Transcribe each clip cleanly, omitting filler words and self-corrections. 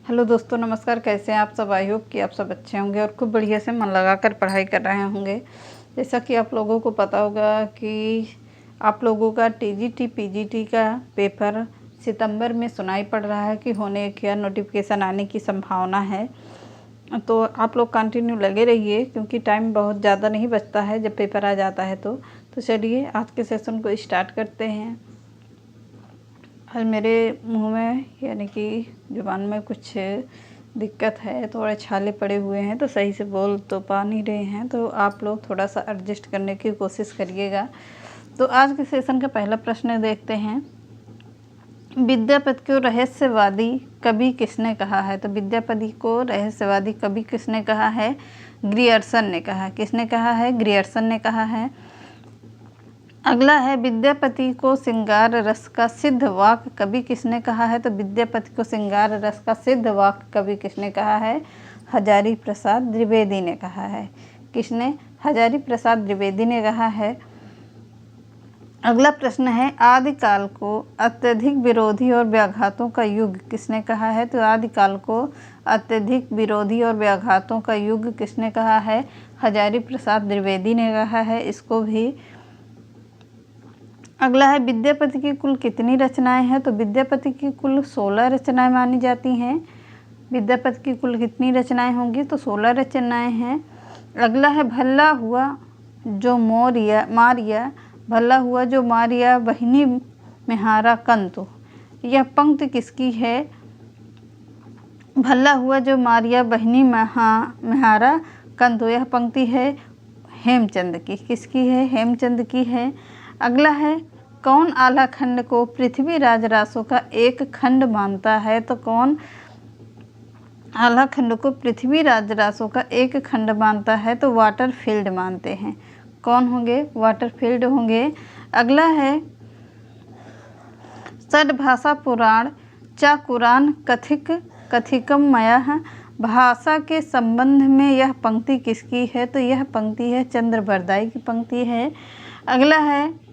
Hello दोस्तों, नमस्कार। कैसे हैं आप सब? आई होप कि आप सब अच्छे होंगे और खूब बढ़िया से मन लगाकर पढ़ाई कर रहे होंगे। जैसा कि आप लोगों को पता होगा कि आप लोगों का टीजीटी पीजीटी का पेपर सितंबर में सुनाई पड़ रहा है कि होने या नोटिफिकेशन आने की संभावना है। तो आप लोग कंटिन्यू लगे रहिए क्योंकि टाइम बहुत ज़्यादा नहीं बचता है जब पेपर आ जाता है। तो चलिए आज के सेशन को स्टार्ट करते हैं। आज मेरे मुंह में यानी कि ज़ुबान में कुछ दिक्कत है, थोड़े छाले पड़े हुए हैं तो सही से बोल तो पा नहीं रहे हैं, तो आप लोग थोड़ा सा एडजस्ट करने की कोशिश करिएगा। तो आज के सेशन का पहला प्रश्न देखते हैं। विद्यापति को रहस्यवादी कवि किसने कहा है? तो विद्यापति को रहस्यवादी कवि किसने कहा है? ग्रियर्सन ने कहा। किसने कहा है? ग्रियर्सन ने कहा है। अगला है, विद्यापति को श्रृंगार रस का सिद्ध वाक्य कवि किसने कहा है? तो विद्यापति को श्रृंगार रस का सिद्ध वाक्य कवि किसने कहा है? हजारी प्रसाद द्विवेदी ने कहा है। किसने? हजारी प्रसाद द्विवेदी ने कहा है। अगला प्रश्न है, आदिकाल को अत्यधिक विरोधी और व्याघातों का युग किसने कहा है? तो आदिकाल को अत्यधिक विरोधी और व्याघातों का युग किसने कहा है? हजारी प्रसाद द्विवेदी ने कहा है इसको भी। अगला है, विद्यापति की कुल कितनी रचनाएं हैं? तो विद्यापति की कुल 16 रचनाएं मानी जाती हैं। विद्यापति की कुल कितनी रचनाएं होंगी? तो 16 रचनाएं हैं। अगला है, भला हुआ जो मारिया भला हुआ जो मारिया बहिनी मेहारा कंतु, यह पंक्ति किसकी है? भला हुआ जो मारिया बहिनी मेहारा कंतु, यह पंक्ति है हेमचंद की। किसकी है? हेमचंद की है। अगला है, कौन आला खंड को पृथ्वी राज रासों का एक खंड मानता है? तो कौन आला खंड को पृथ्वी राज रासों का एक खंड मानता है? तो वाटरफील्ड मानते हैं। कौन होंगे? वाटरफील्ड होंगे। अगला है, षड्भाषा पुराण चा कुरान कथिकम मया, भाषा के संबंध में यह पंक्ति किसकी है? तो यह पंक्ति है चंद्रबरदाई की पंक्ति है। अगला है,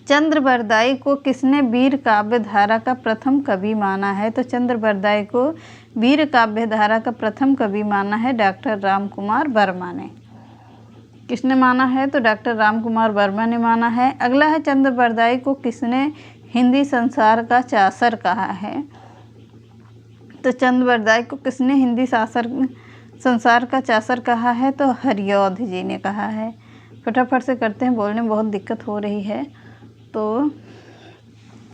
चंद्रबरदाई को किसने वीर काव्य धारा का प्रथम कवि माना है? तो चंद्रबरदाई को वीर काव्य धारा का प्रथम कवि माना है डॉक्टर राम कुमार वर्मा ने। किसने माना है? तो डॉक्टर राम कुमार वर्मा ने माना है। अगला है, चंद्रबरदाई को किसने हिंदी संसार का चासर कहा है? तो चंद्रबरदाई को किसने हिंदी संसार का चासर कहा है? तो हरिऔध जी ने कहा है। फटाफट से करते हैं, बोलने में बहुत दिक्कत हो रही है। तो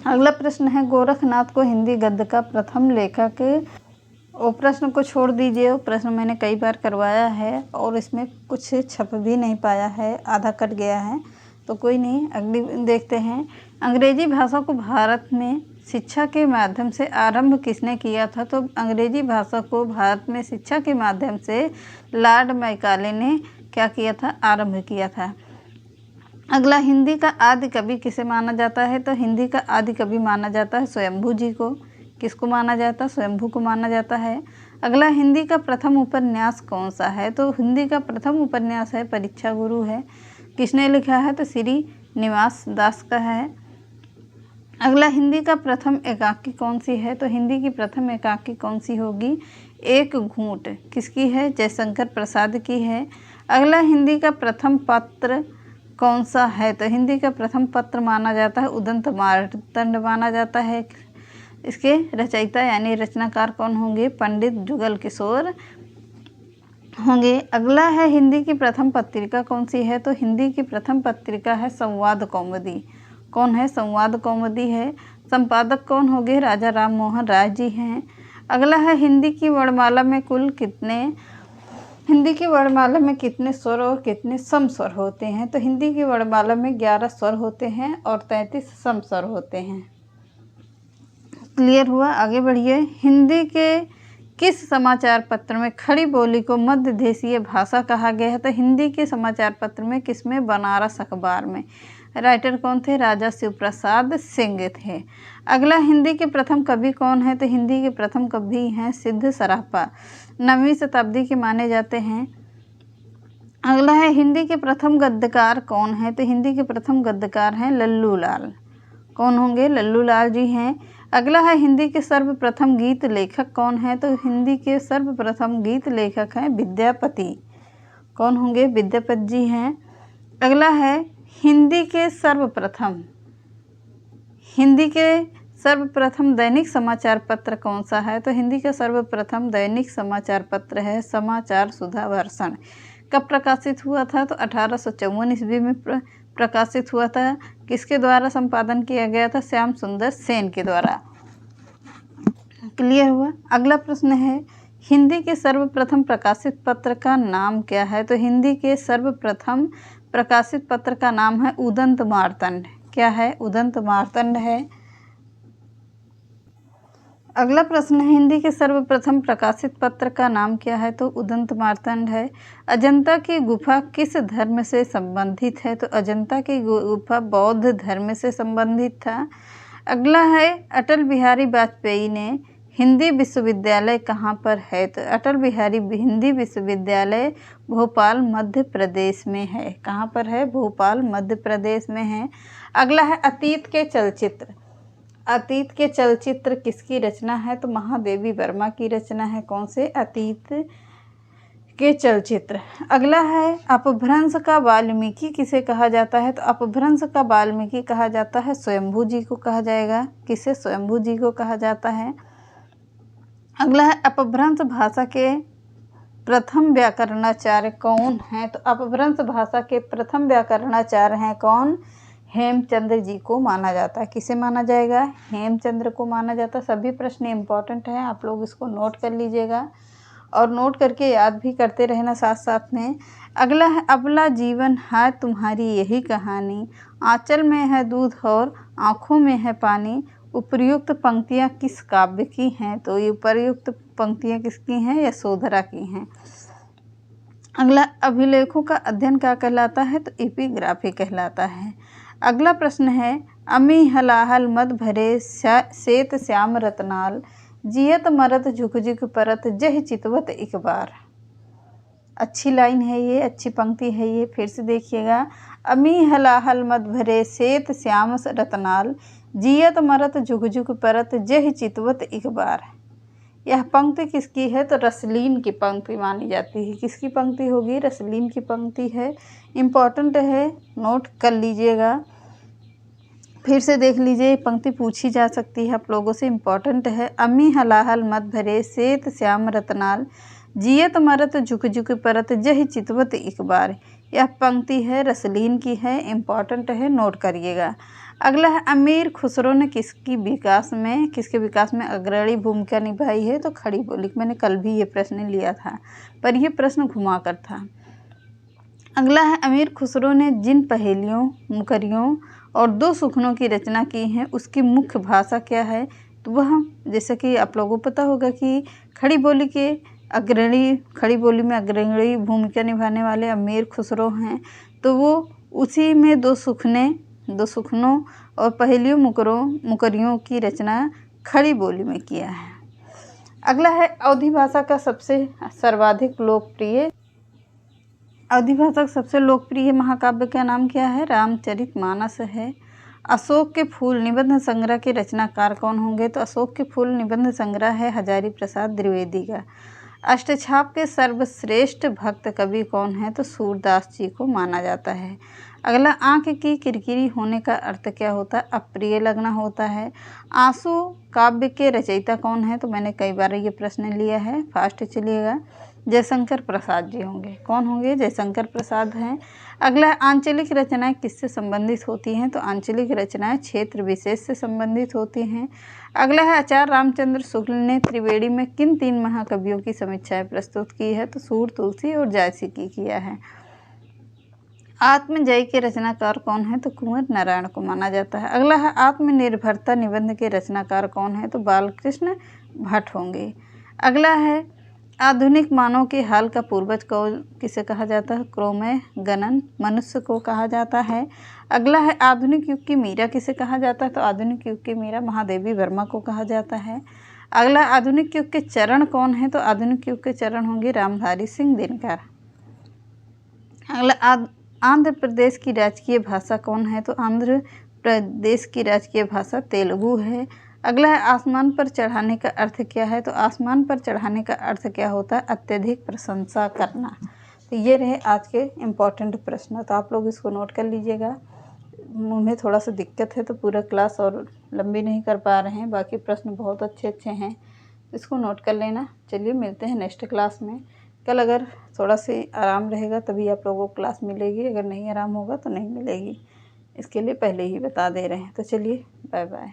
अगला प्रश्न है, गोरखनाथ को हिंदी गद्य का प्रथम लेखक। वो प्रश्न को छोड़ दीजिए, वो प्रश्न मैंने कई बार करवाया है और इसमें कुछ छप भी नहीं पाया है, आधा कट गया है, तो कोई नहीं। अगली देखते हैं, अंग्रेजी भाषा को भारत में शिक्षा के माध्यम से आरंभ किसने किया था? तो अंग्रेजी भाषा को भारत में शिक्षा के माध्यम से लॉर्ड मैकाले ने क्या किया था? आरंभ किया था। अगला, हिंदी का आदि कवि किसे माना जाता है? तो हिंदी का आदि कवि माना जाता है स्वयंभू जी को। किसको माना जाता है? स्वयंभू को माना जाता है। अगला, हिंदी का प्रथम उपन्यास कौन सा है? तो हिंदी का प्रथम उपन्यास है परीक्षा गुरु है। किसने लिखा है? तो श्री निवास दास का है। अगला, हिंदी का प्रथम एकाकी कौन सी है? तो हिंदी की प्रथम एकाकी कौन सी होगी? एक घूंट। किसकी है? जयशंकर प्रसाद की है। अगला, हिंदी का प्रथम पत्र कौन सा है? तो हिंदी का प्रथम पत्र माना जाता है उदंत मार्तंड माना जाता है। इसके रचयिता यानी रचनाकार कौन होंगे? पंडित जुगल किशोर होंगे। अगला है, हिंदी की प्रथम पत्रिका कौन सी है? तो हिंदी की प्रथम पत्रिका है संवाद कौमुदी। कौन है? संवाद कौमुदी है। संपादक कौन होंगे? राजा राम मोहन राय जी हैं। अगला है, हिंदी की वर्णमाला में कितने स्वर और कितने सम स्वर होते हैं? तो हिंदी की वर्णमाला में 11 स्वर होते हैं और 33 सम स्वर होते हैं। क्लियर हुआ? आगे बढ़िए। हिंदी के किस समाचार पत्र में खड़ी बोली को मध्य देशीय भाषा कहा गया है? तो हिंदी के समाचार पत्र में किसमें? बनारस अखबार में। राइटर कौन थे? राजा शिवप्रसाद सिंह थे। अगला, हिंदी के प्रथम कवि कौन है? तो हिंदी के प्रथम कवि हैं सिद्ध सरापा, 9वीं शताब्दी के माने जाते हैं। अगला है, हिंदी के प्रथम गद्यकार कौन है? तो हिंदी के प्रथम गद्यकार हैं लल्लू लाल। कौन होंगे? लल्लू लाल जी हैं। अगला है हिंदी के सर्वप्रथम गीत लेखक कौन है? तो हिंदी के सर्वप्रथम गीत लेखक हैं विद्यापति। कौन होंगे? विद्यापति जी हैं। अगला है हिंदी के सर्वप्रथम दैनिक समाचार पत्र कौन सा है? तो हिंदी का सर्वप्रथम दैनिक समाचार पत्र है समाचार सुधा वर्षण। कब प्रकाशित हुआ था? तो 1854 ईस्वी में प्रकाशित हुआ था। किसके द्वारा संपादन किया गया था? श्याम सुंदर सेन के द्वारा। क्लियर हुआ? अगला प्रश्न है हिंदी के सर्वप्रथम प्रकाशित पत्र का नाम क्या है? तो हिंदी के सर्वप्रथम प्रकाशित पत्र का नाम है उदंत मार्तंड। क्या है? उदंत मार्तंड है। अगला प्रश्न है हिंदी के सर्वप्रथम प्रकाशित पत्र का नाम क्या है? तो उदंत मार्तंड है। अजंता की गुफा किस धर्म से संबंधित है? तो अजंता की गुफा बौद्ध धर्म से संबंधित था। अगला है अटल बिहारी वाजपेयी ने हिंदी विश्वविद्यालय कहाँ पर है? तो अटल बिहारी हिंदी विश्वविद्यालय भोपाल मध्य प्रदेश में है। कहाँ पर है? भोपाल मध्य प्रदेश में है। अगला है अतीत के चलचित्र। अतीत के चलचित्र किसकी रचना है? तो महादेवी वर्मा की रचना है। कौन से? अतीत के चलचित्र। अगला है अपभ्रंश का वाल्मीकि किसे कहा जाता है? तो अपभ्रंश का वाल्मीकि कहा जाता है स्वयंभू जी को कहा जाएगा। किसे? स्वयंभू जी को कहा जाता है। अगला है अपभ्रंश भाषा के प्रथम व्याकरणाचार्य कौन हैं? तो अपभ्रंश भाषा के प्रथम व्याकरणाचार्य हैं कौन? हेमचंद्र जी को माना जाता है। किसे माना जाएगा? हेमचंद्र को माना जाता है। सभी प्रश्न इम्पॉर्टेंट हैं, आप लोग इसको नोट कर लीजिएगा और नोट करके याद भी करते रहना साथ साथ में। अगला है अबला जीवन है तुम्हारी यही कहानी, आंचल में है दूध और आँखों में है पानी, उपर्युक्त पंक्तियाँ किस काव्य की हैं? तो ये उपर्युक्त पंक्तियाँ किसकी हैं? यशोधरा की हैं। अगला अभिलेखों का अध्ययन क्या कहलाता है? तो एपिग्राफी कहलाता है। अगला प्रश्न है अमी हलाहल मद भरे सेत श्याम रतनाल, जियत मरत झुक झुक परत जह चितवत एक बार। अच्छी लाइन है ये, अच्छी पंक्ति है ये। फिर से देखिएगा। अमी हलाहल मद भरे सेत श्याम रतनाल, जियत मरत झुक झुक परत जह चितवत एक बार। यह पंक्ति किसकी है? तो रसलीन की पंक्ति मानी जाती है। किसकी पंक्ति होगी? रसलीन की पंक्ति है। इम्पॉर्टेंट है, नोट कर लीजिएगा। फिर से देख लीजिए, पंक्ति पूछी जा सकती है आप लोगों से, इम्पॉर्टेंट है। अमी हलाहल मत भरे सेत श्याम रतनाल, जियत मरत झुक झुक परत जह चितवत एक बार। यह पंक्ति है रसलीन की है, इम्पॉर्टेंट है, नोट करिएगा। अगला है अमीर खुसरो ने किसके विकास में अग्रणी भूमिका निभाई है? तो खड़ी बोली। मैंने कल भी ये प्रश्न लिया था, पर यह प्रश्न घुमा कर था। अगला है अमीर खुसरो ने जिन पहेलियों, मुकरियों और दो सुखनों की रचना की है उसकी मुख्य भाषा क्या है? तो वह, जैसे कि आप लोगों को पता होगा कि खड़ी बोली में अग्रणी भूमिका निभाने वाले अमीर खुसरो हैं, तो वो उसी में दो सुखनों और पहेलियों मुकरियों की रचना खड़ी बोली में किया है। अगला है अवधी भाषा का सबसे लोकप्रिय महाकाव्य का नाम क्या है? रामचरितमानस है। अशोक के फूल निबंध संग्रह के रचनाकार कौन होंगे? तो अशोक के फूल निबंध संग्रह है हजारी प्रसाद द्विवेदी का। अष्टछाप के सर्वश्रेष्ठ भक्त कवि कौन है? तो सूरदास जी को माना जाता है। अगला आँख की किरकिरी होने का अर्थ क्या होता है? अप्रिय लगना होता है। आंसू काव्य के रचयिता कौन है? तो मैंने कई बार ये प्रश्न लिया है, फास्ट चलिएगा। जयशंकर प्रसाद जी होंगे। कौन होंगे? जयशंकर प्रसाद हैं। अगला आंचलिक रचनाएं किससे संबंधित होती हैं? तो आंचलिक रचनाएं क्षेत्र विशेष से संबंधित होती हैं। अगला है आचार्य रामचंद्र शुक्ल ने त्रिवेणी में किन 3 महाकवियों की समीक्षाएं प्रस्तुत की है? तो सूर, तुलसी और जायसी की किया है। आत्मजय के रचनाकार कौन है? तो कुंवर नारायण को माना जाता है। अगला है आत्मनिर्भरता निबंध के रचनाकार कौन है? तो बालकृष्ण भट्ट होंगे। अगला है आधुनिक मानव के हाल का पूर्वज किसे कहा जाता है? क्रोमय गणन मनुष्य को कहा जाता है। अगला है आधुनिक युग की मीरा किसे कहा जाता है? तो आधुनिक युग की मीरा महादेवी वर्मा को कहा जाता है। अगला आधुनिक युग के चरण कौन है? तो आधुनिक युग के चरण होंगे रामधारी सिंह दिनकर। अगला आंध्र प्रदेश की राजकीय भाषा कौन है? तो आंध्र प्रदेश की राजकीय भाषा तेलुगु है। अगला है आसमान पर चढ़ाने का अर्थ क्या है। तो आसमान पर चढ़ाने का अर्थ क्या होता है, अत्यधिक प्रशंसा करना। तो ये रहे आज के इम्पॉर्टेंट प्रश्न। तो आप लोग इसको नोट कर लीजिएगा। मुझे थोड़ा सा दिक्कत है तो पूरा क्लास और लंबी नहीं कर पा रहे हैं, बाकी प्रश्न बहुत अच्छे अच्छे हैं, इसको नोट कर लेना। चलिए मिलते हैं नेक्स्ट क्लास में। कल अगर थोड़ा सा आराम रहेगा तभी आप लोगों को क्लास मिलेगी, अगर नहीं आराम होगा तो नहीं मिलेगी, इसके लिए पहले ही बता दे रहे हैं। तो चलिए बाय बाय।